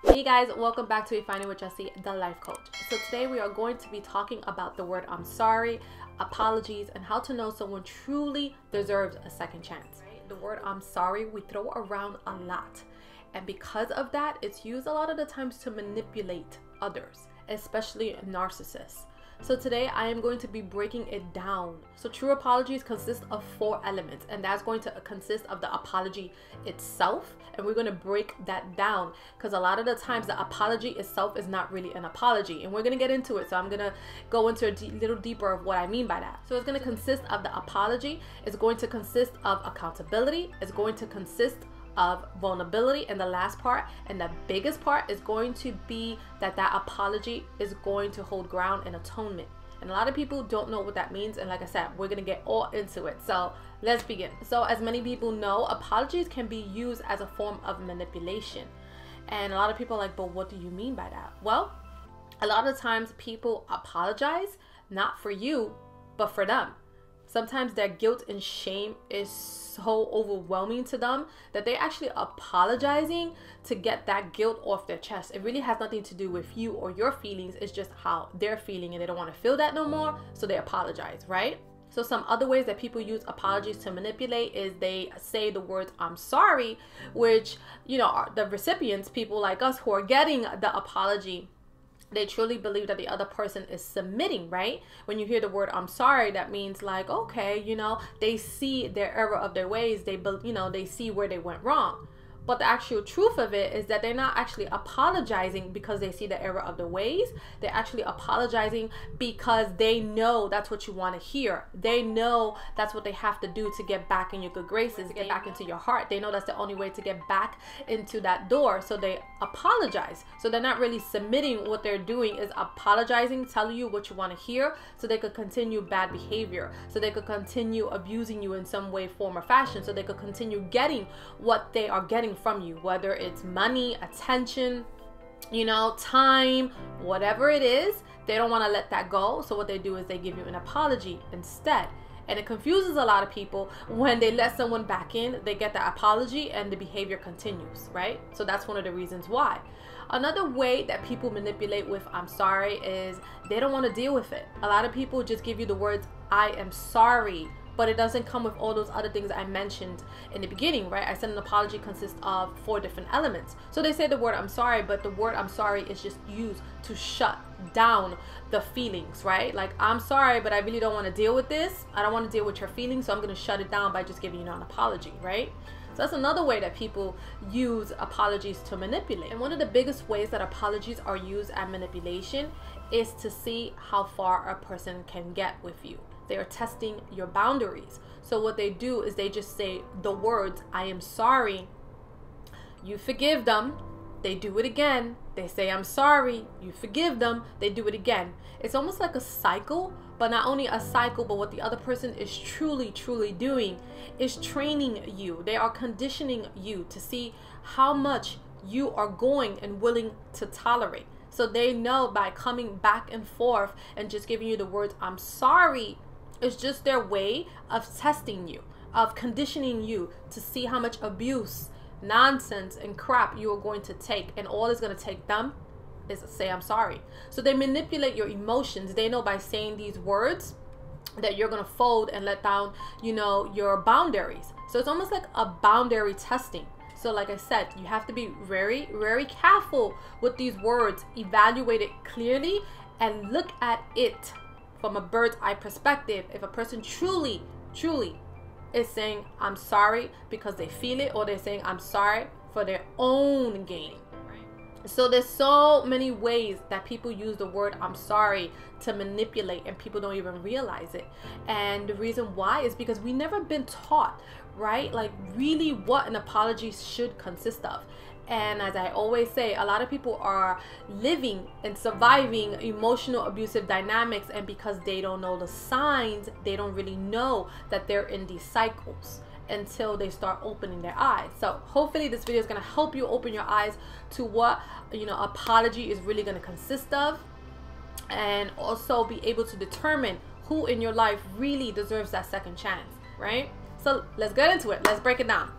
Hey guys, welcome back to Refining with Jessie, the life coach. So today we are going to be talking about the word I'm sorry, apologies, and how to know someone truly deserves a second chance. The word I'm sorry we throw around a lot, and because of that, it's used a lot of the times to manipulate others, especially narcissists. So today I am going to be breaking it down. So true apologies consist of 4 elements, and that's going to consist of the apology itself, and we're going to break that down because a lot of the times the apology itself is not really an apology, and we're going to get into it. So I'm going to go into a little deeper of what I mean by that. So it's going to consist of the apology, it's going to consist of accountability, it's going to consist of vulnerability, and the last part and the biggest part is going to be that apology is going to hold ground in atonement. And a lot of people don't know what that means, and like I said, we're gonna get all into it. So let's begin. So as many people know, apologies can be used as a form of manipulation, and a lot of people are like, but what do you mean by that? Well, a lot of times people apologize not for you but for them. Sometimes their guilt and shame is so overwhelming to them that they're actually apologizing to get that guilt off their chest. It really has nothing to do with you or your feelings. It's just how they're feeling, and they don't want to feel that no more, so they apologize, right? So some other ways that people use apologies to manipulate is they say the words I'm sorry, which, you know, are the recipients, people like us who are getting the apology, they truly believe that the other person is submitting, right? When you hear the word I'm sorry, that means like, okay, you know, they see their error of their ways, they see where they went wrong. But the actual truth of it is that they're not actually apologizing because they see the error of the ways. They're actually apologizing because they know that's what you want to hear. They know that's what they have to do to get back in your good graces, to get back into your heart. They know that's the only way to get back into that door. So they apologize. So they're not really submitting. What they're doing is apologizing, telling you what you want to hear so they could continue bad behavior, so they could continue abusing you in some way, form, or fashion, so they could continue getting what they are getting from you, whether it's money, attention, you know, time, whatever it is. They don't want to let that go, so what they do is they give you an apology instead. And it confuses a lot of people when they let someone back in, they get the apology and the behavior continues, right? So that's one of the reasons why. Another way that people manipulate with I'm sorry is they don't want to deal with it. A lot of people just give you the words I am sorry, but it doesn't come with all those other things I mentioned in the beginning, right? I said an apology consists of 4 different elements. So they say the word I'm sorry, but the word I'm sorry is just used to shut down the feelings, right? Like, I'm sorry, but I really don't want to deal with this. I don't want to deal with your feelings, so I'm going to shut it down by just giving you an apology, right? So that's another way that people use apologies to manipulate. And one of the biggest ways that apologies are used at manipulation is to see how far a person can get with you. They are testing your boundaries. So what they do is they just say the words I am sorry. You forgive them. They do it again. They say I'm sorry. You forgive them. They do it again. It's almost like a cycle, but not only a cycle, but what the other person is truly doing is training you. They are conditioning you to see how much you are going and willing to tolerate. So they know by coming back and forth and just giving you the words I'm sorry, it's just their way of testing you, of conditioning you to see how much abuse, nonsense, and crap you are going to take. And all it's going to take them is say I'm sorry. So they manipulate your emotions. They know by saying these words that you're going to fold and let down, you know, your boundaries. So it's almost like a boundary testing. So like I said, you have to be very careful with these words. Evaluate it clearly and look at it from a bird's eye perspective. If a person truly is saying I'm sorry because they feel it, or they're saying I'm sorry for their own gain. So there's so many ways that people use the word I'm sorry to manipulate, and people don't even realize it. And the reason why is because we never been taught, right, like really what an apology should consist of. And as I always say, a lot of people are living and surviving emotional abusive dynamics, and because they don't know the signs, they don't really know that they're in these cycles until they start opening their eyes. So hopefully this video is going to help you open your eyes to what, you know, apology is really going to consist of, and also be able to determine who in your life really deserves that second chance, right? So let's get into it. Let's break it down.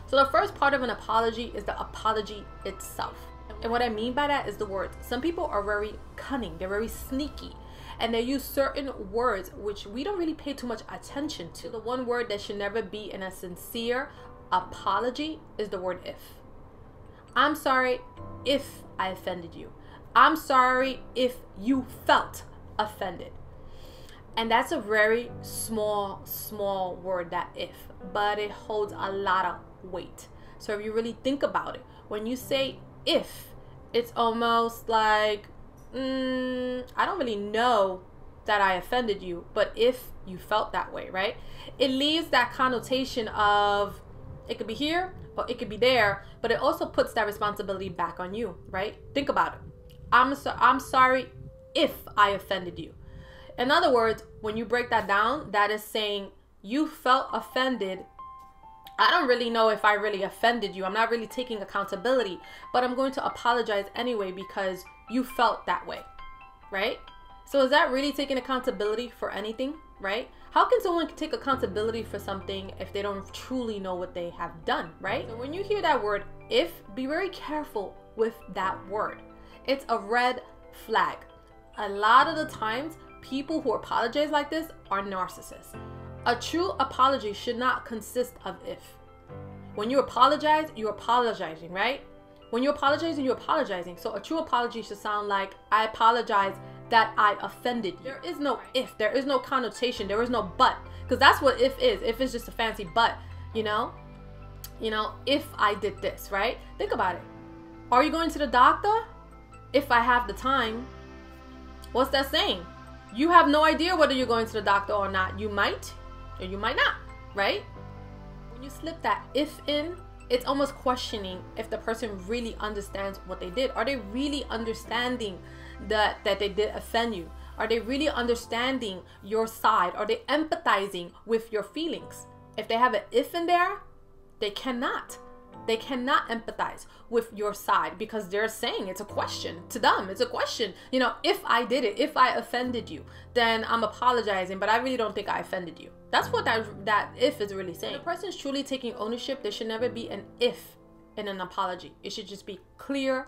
So the first part of an apology is the apology itself. And what I mean by that is the words. Some people are very cunning, they're very sneaky, and they use certain words which we don't really pay too much attention to. The one word that should never be in a sincere apology is the word if. I'm sorry if I offended you. I'm sorry if you felt offended. And that's a very small word, that if, but it holds a lot of weight. So if you really think about it, when you say if, it's almost like, I don't really know that I offended you, but if you felt that way, right? It leaves that connotation of, it could be here, or it could be there, but it also puts that responsibility back on you, right? Think about it. I'm sorry if I offended you. In other words, when you break that down, that is saying you felt offended. I don't really know if I really offended you. I'm not really taking accountability, but I'm going to apologize anyway because you felt that way, right? So is that really taking accountability for anything, right? How can someone take accountability for something if they don't truly know what they have done, right? So when you hear that word if, be very careful with that word. It's a red flag. A lot of the times, people who apologize like this are narcissists. A true apology should not consist of if. When you apologize, you're apologizing, right? When you're apologizing, you're apologizing. So a true apology should sound like, I apologize that I offended you. There is no if, there is no connotation, there is no but. Because that's what if is. If is just a fancy but, you know, if I did this, right? Think about it. Are you going to the doctor? If I have the time. What's that saying? You have no idea whether you're going to the doctor or not. You might, or you might not, right? When you slip that if in, it's almost questioning if the person really understands what they did. Are they really understanding that they did offend you? Are they really understanding your side? Are they empathizing with your feelings? If they have an if in there, they cannot. They cannot empathize with your side because they're saying it's a question to them. It's a question. You know, if I did it, if I offended you, then I'm apologizing, but I really don't think I offended you. That's what that if is really saying. When a person's truly taking ownership, there should never be an if in an apology. It should just be clear,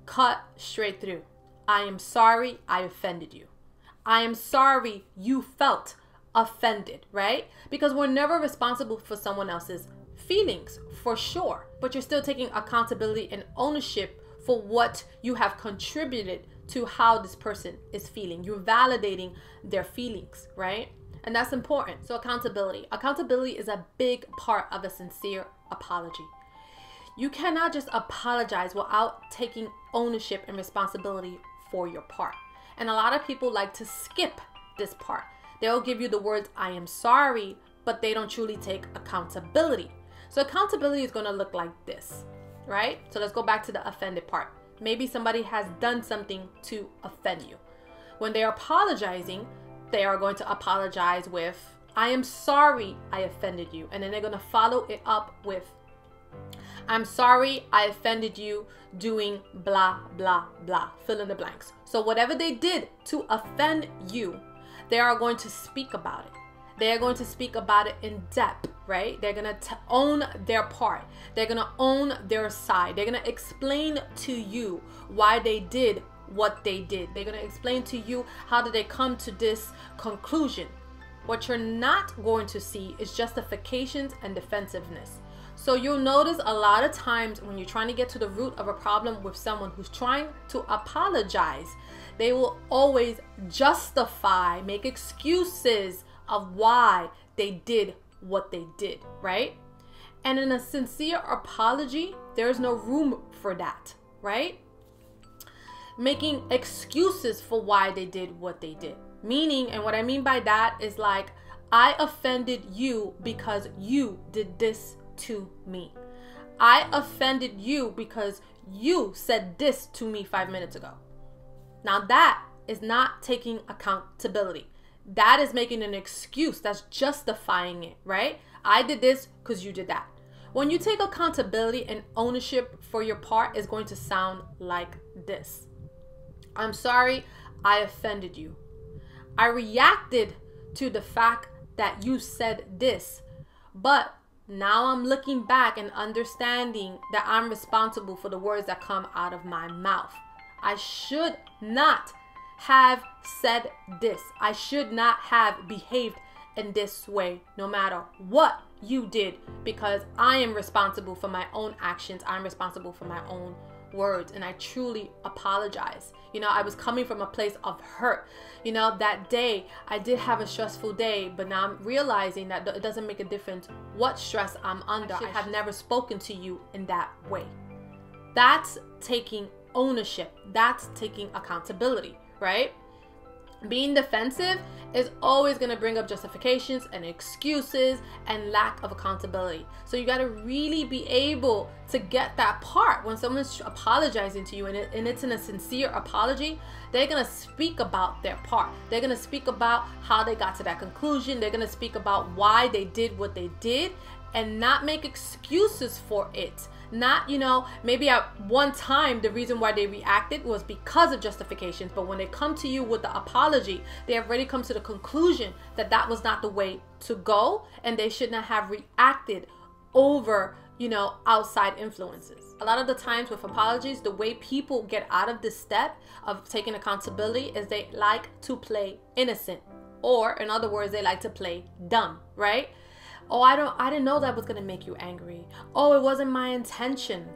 cut straight through. I am sorry I offended you. I am sorry you felt offended, right? Because we're never responsible for someone else's feelings, for sure, but you're still taking accountability and ownership for what you have contributed to how this person is feeling. You're validating their feelings, right? And that's important. So accountability is a big part of a sincere apology. You cannot just apologize without taking ownership and responsibility for your part. And a lot of people like to skip this part. They'll give you the words I am sorry, but they don't truly take accountability. So accountability is going to look like this, right? So let's go back to the offended part. Maybe somebody has done something to offend you. When they're apologizing, they are going to apologize with, I am sorry I offended you. And then they're going to follow it up with, I'm sorry I offended you doing blah, blah, blah. Fill in the blanks. So whatever they did to offend you, they are going to speak about it. They're going to speak about it in depth, right? They're going to own their part. They're going to own their side. They're going to explain to you why they did what they did. They're going to explain to you how did they come to this conclusion. What you're not going to see is justifications and defensiveness. So you'll notice a lot of times when you're trying to get to the root of a problem with someone who's trying to apologize, they will always justify, make excuses of why they did what they did, right? And in a sincere apology, there's no room for that, right? Making excuses for why they did what they did. Meaning, and what I mean by that is like, I offended you because you did this to me. I offended you because you said this to me 5 minutes ago. Now that is not taking accountability. That is making an excuse. That's justifying it, right? I did this because you did that. When you take accountability and ownership for your part, it's going to sound like this. I'm sorry I offended you. I reacted to the fact that you said this, but Now I'm looking back and understanding that I'm responsible for the words that come out of my mouth. I should not have said this. I should not have behaved in this way, no matter what you did, because I am responsible for my own actions. I'm responsible for my own words, and I truly apologize. You know, I was coming from a place of hurt. You know, that day I did have a stressful day, but now I'm realizing that it doesn't make a difference what stress I'm under. I have never spoken to you in that way. That's taking ownership. That's taking accountability, right? Being defensive is always going to bring up justifications and excuses and lack of accountability. So you got to really be able to get that part. When someone's apologizing to you and it's in a sincere apology, they're going to speak about their part. They're going to speak about how they got to that conclusion. They're going to speak about why they did what they did and not make excuses for it. Not, you know, maybe at one time the reason why they reacted was because of justifications, but when they come to you with the apology, they have already come to the conclusion that that was not the way to go, and they should not have reacted over, you know, outside influences. A lot of the times with apologies, the way people get out of this step of taking accountability is they like to play innocent, or in other words, they like to play dumb, right? Oh, I didn't know that was gonna make you angry. Oh, it wasn't my intention.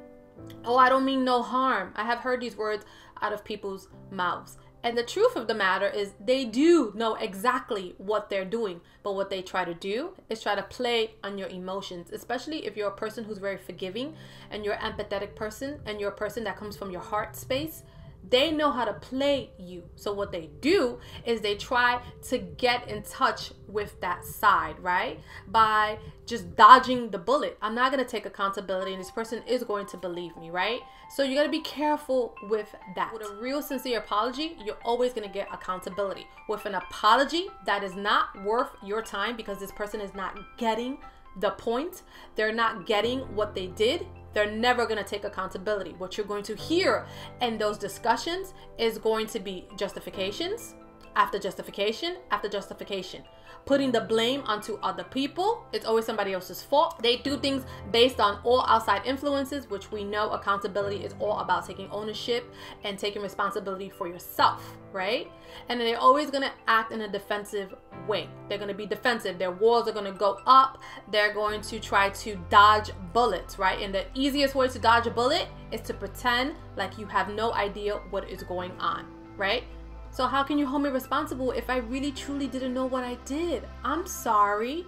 Oh, I don't mean no harm. I have heard these words out of people's mouths. And the truth of the matter is they do know exactly what they're doing. But what they try to do is try to play on your emotions, especially if you're a person who's very forgiving and you're an empathetic person and you're a person that comes from your heart space. They know how to play you. So what they do is they try to get in touch with that side, right? By just dodging the bullet. I'm not going to take accountability and this person is going to believe me, right? So you got to be careful with that. With a real sincere apology, you're always going to get accountability. With an apology that is not worth your time because this person is not getting the point, they're not getting what they did, they're never going to take accountability. What you're going to hear in those discussions is going to be justifications after justification after justification. Putting the blame onto other people. It's always somebody else's fault. They do things based on all outside influences, which we know accountability is all about taking ownership and taking responsibility for yourself, right? And then they're always going to act in a defensive way. They're going to be defensive. Their walls are going to go up. They're going to try to dodge bullets, right? And the easiest way to dodge a bullet is to pretend like you have no idea what is going on, right? So how can you hold me responsible if I really truly didn't know what I did? I'm sorry.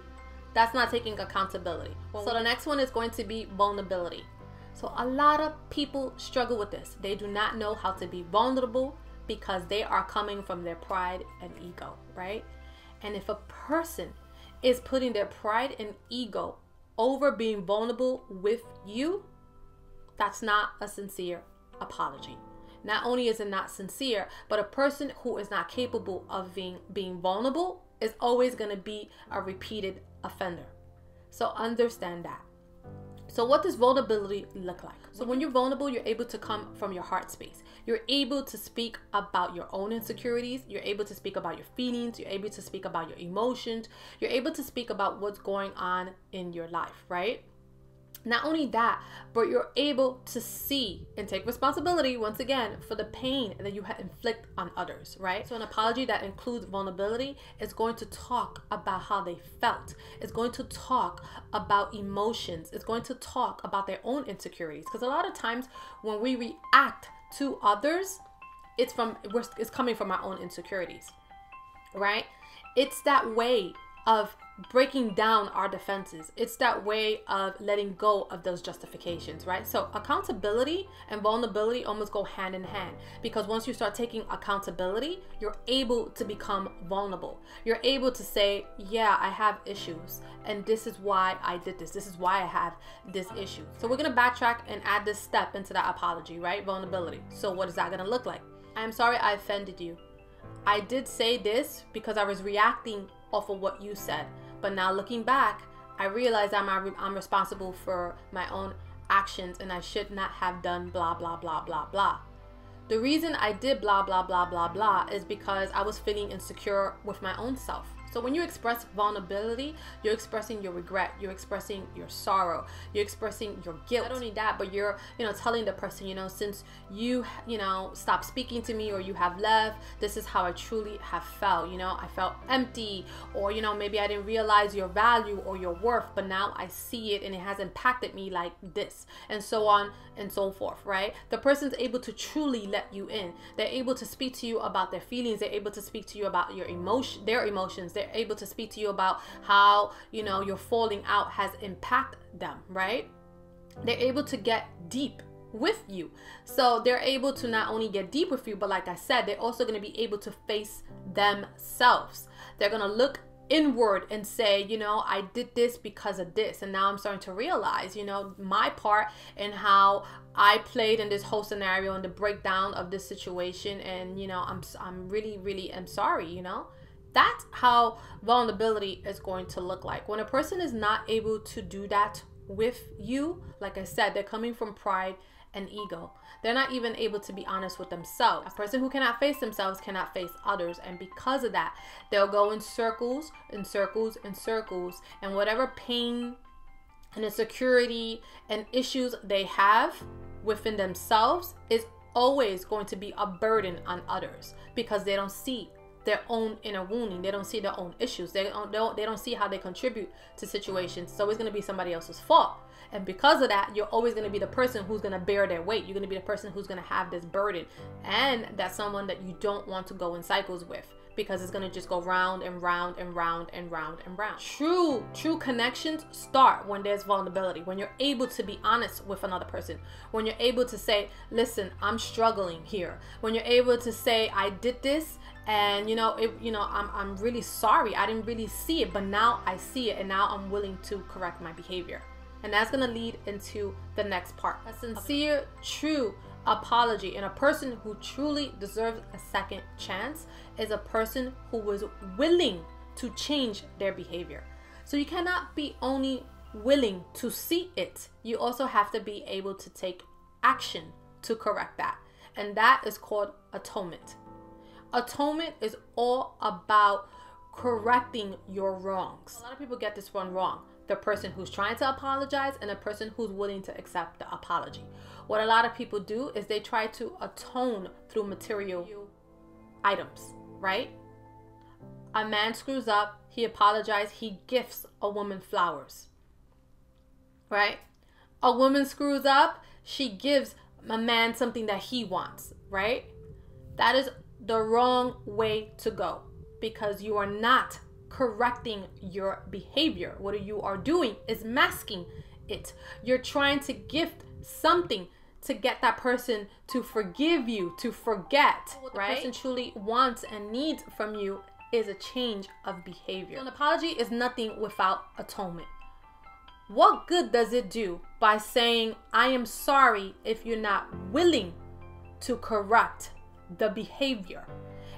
That's not taking accountability. So the next one is going to be vulnerability. So a lot of people struggle with this. They do not know how to be vulnerable because they are coming from their pride and ego, right? And if a person is putting their pride and ego over being vulnerable with you, that's not a sincere apology. Not only is it not sincere, but a person who is not capable of being vulnerable is always going to be a repeated offender. So understand that. So what does vulnerability look like? So when you're vulnerable, you're able to come from your heart space. You're able to speak about your own insecurities. You're able to speak about your feelings. You're able to speak about your emotions. You're able to speak about what's going on in your life, right? Not only that, but you're able to see and take responsibility, once again, for the pain that you inflict on others, right? So an apology that includes vulnerability is going to talk about how they felt. It's going to talk about emotions. It's going to talk about their own insecurities. Because a lot of times when we react to others, it's coming from our own insecurities, right? It's that way of breaking down our defenses. It's that way of letting go of those justifications, right? So accountability and vulnerability almost go hand in hand, because once you start taking accountability, you're able to become vulnerable. You're able to say, yeah, I have issues and this is why I did this. This is why I have this issue. So we're going to backtrack and add this step into that apology, right? Vulnerability. So what is that going to look like? I'm sorry I offended you. I did say this because I was reacting off of what you said. But now looking back, I realize I'm responsible for my own actions and I should not have done blah, blah, blah, blah, blah. The reason I did blah, blah, blah, blah, blah is because I was feeling insecure with my own self. So when you express vulnerability, you're expressing your regret, you're expressing your sorrow, you're expressing your guilt. Not only that, but you're, telling the person, since you, stopped speaking to me or you have left, this is how I truly have felt. I felt empty, or, maybe I didn't realize your value or your worth, but now I see it and it has impacted me like this, and so on and so forth, right? The person's able to truly let you in. They're able to speak to you about their feelings. They're able to speak to you about their emotions. They're able to speak to you about how, your falling out has impacted them, right? They're able to get deep with you. So they're able to not only get deep with you, but like I said, they're also going to be able to face themselves. They're going to look inward and say, I did this because of this, and now I'm starting to realize, my part and how I played in this whole scenario and the breakdown of this situation, and I'm really am sorry. That's how vulnerability is going to look like. When a person is not able to do that with you, like I said, they're coming from pride and ego. They're not even able to be honest with themselves. A person who cannot face themselves cannot face others, and because of that, they'll go in circles and circles and circles, and whatever pain and insecurity and issues they have within themselves is always going to be a burden on others, because they don't see their own inner wounding. They don't see their own issues. They don't see how they contribute to situations. It's always going to be somebody else's fault. And because of that, you're always going to be the person who's going to bear their weight. You're going to be the person who's going to have this burden. And that's someone that you don't want to go in cycles with, because it's going to just go round and round and round and round and round. True connections start when there's vulnerability, when you're able to be honest with another person, when you're able to say, listen, I'm struggling here. When you're able to say, I did this, and I'm really sorry. I didn't really see it, but now I see it, and now I'm willing to correct my behavior. And that's going to lead into the next part. A sincere, true apology, and a person who truly deserves a second chance is a person who was willing to change their behavior. So you cannot be only willing to see it. You also have to be able to take action to correct that. And that is called atonement. Atonement is all about correcting your wrongs. A lot of people get this one wrong. The person who's trying to apologize and the person who's willing to accept the apology. What a lot of people do is they try to atone through material items, right? A man screws up, he apologizes, he gifts a woman flowers, right? A woman screws up, she gives a man something that he wants, right? That is the wrong way to go, because you are not correcting your behavior. What you are doing is masking it. You're trying to gift something to get that person to forgive you, to forget, what right? The person truly wants and needs from you is a change of behavior. So an apology is nothing without atonement. What good does it do by saying, I am sorry, if you're not willing to correct the behavior?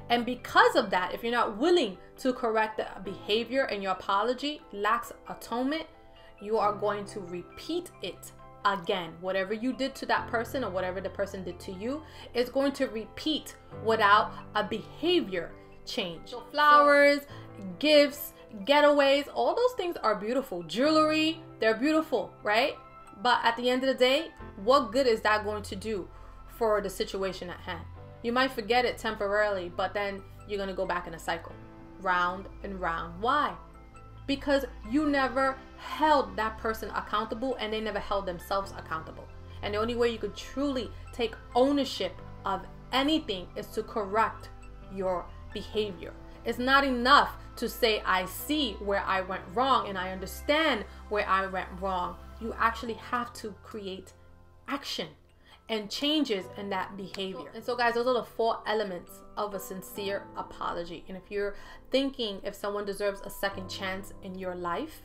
And because of that, if you're not willing to correct the behavior and your apology lacks atonement, you are going to repeat it again. Whatever you did to that person or whatever the person did to you is going to repeat without a behavior change. So flowers, gifts, getaways, all those things are beautiful. Jewelry, they're beautiful, right? But at the end of the day, what good is that going to do for the situation at hand? You might forget it temporarily, but then you're going to go back in a cycle, round and round. Why? Because you never held that person accountable, and they never held themselves accountable. And the only way you could truly take ownership of anything is to correct your behavior. It's not enough to say, I see where I went wrong and I understand where I went wrong. You actually have to create action and changes in that behavior. And so guys, those are the 4 elements of a sincere apology. And if you're thinking if someone deserves a second chance in your life,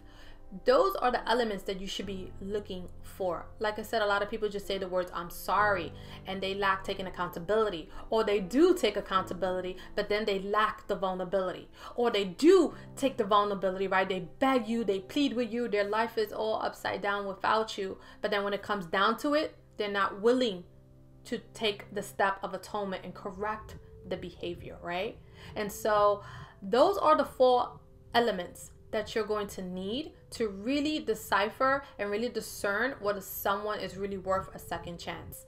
those are the elements that you should be looking for. Like I said, a lot of people just say the words, I'm sorry, and they lack taking accountability. Or they do take accountability, but then they lack the vulnerability. Or they do take the vulnerability, right? They beg you, they plead with you, their life is all upside down without you. But then when it comes down to it, they're not willing to take the step of atonement and correct the behavior, right? And so those are the 4 elements that you're going to need to really decipher and really discern whether someone is really worth a second chance.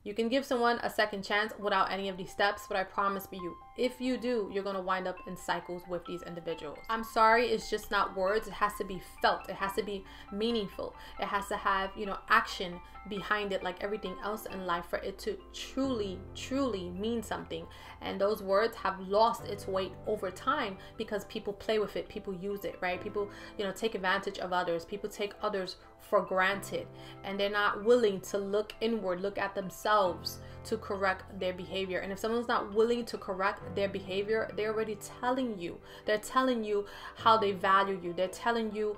You can give someone a second chance without any of these steps, but I promise you, if you do, you're going to wind up in cycles with these individuals. I'm sorry, it's just not words. It has to be felt. It has to be meaningful. It has to have, action behind it, like everything else in life, for it to truly, truly mean something. And those words have lost its weight over time because people play with it. People use it, right? People, take advantage of others. People take others for granted, and they're not willing to look inward, look at themselves to correct their behavior. And if someone's not willing to correct their behavior, they're already telling you. They're telling you how they value you. They're telling you,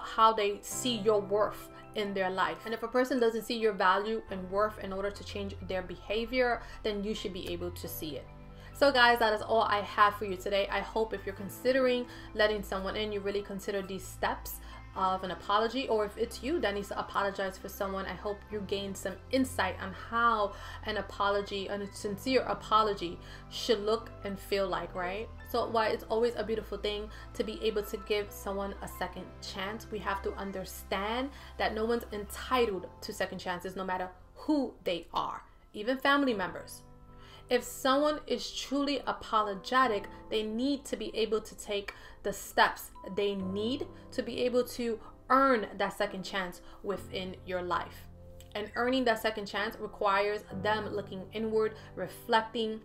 how they see your worth in their life. And if a person doesn't see your value and worth in order to change their behavior, then you should be able to see it. So guys, that is all I have for you today. I hope if you're considering letting someone in, you really consider these steps of an apology, or if it's you that needs to apologize for someone, I hope you gain some insight on how an apology, a sincere apology, should look and feel like, right? So while it's always a beautiful thing to be able to give someone a second chance, we have to understand that no one's entitled to second chances, no matter who they are, even family members. If someone is truly apologetic, they need to be able to take the steps they need to be able to earn that second chance within your life. And earning that second chance requires them looking inward, reflecting,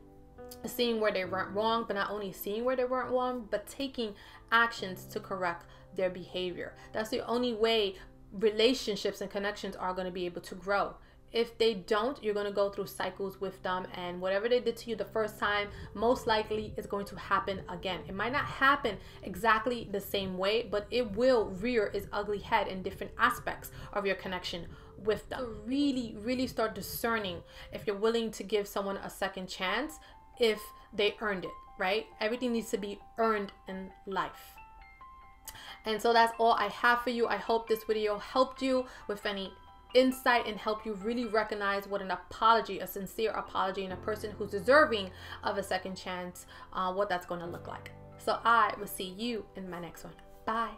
seeing where they went wrong, but not only seeing where they went wrong, but taking actions to correct their behavior. That's the only way relationships and connections are going to be able to grow. If they don't, you're going to go through cycles with them, and whatever they did to you the first time, most likely is going to happen again. It might not happen exactly the same way, but it will rear its ugly head in different aspects of your connection with them. So really, really start discerning if you're willing to give someone a second chance, if they earned it, right? Everything needs to be earned in life. And so that's all I have for you. I hope this video helped you with any insight and help you really recognize what an apology, a sincere apology, and a person who's deserving of a second chance, what that's going to look like. So I will see you in my next one. Bye.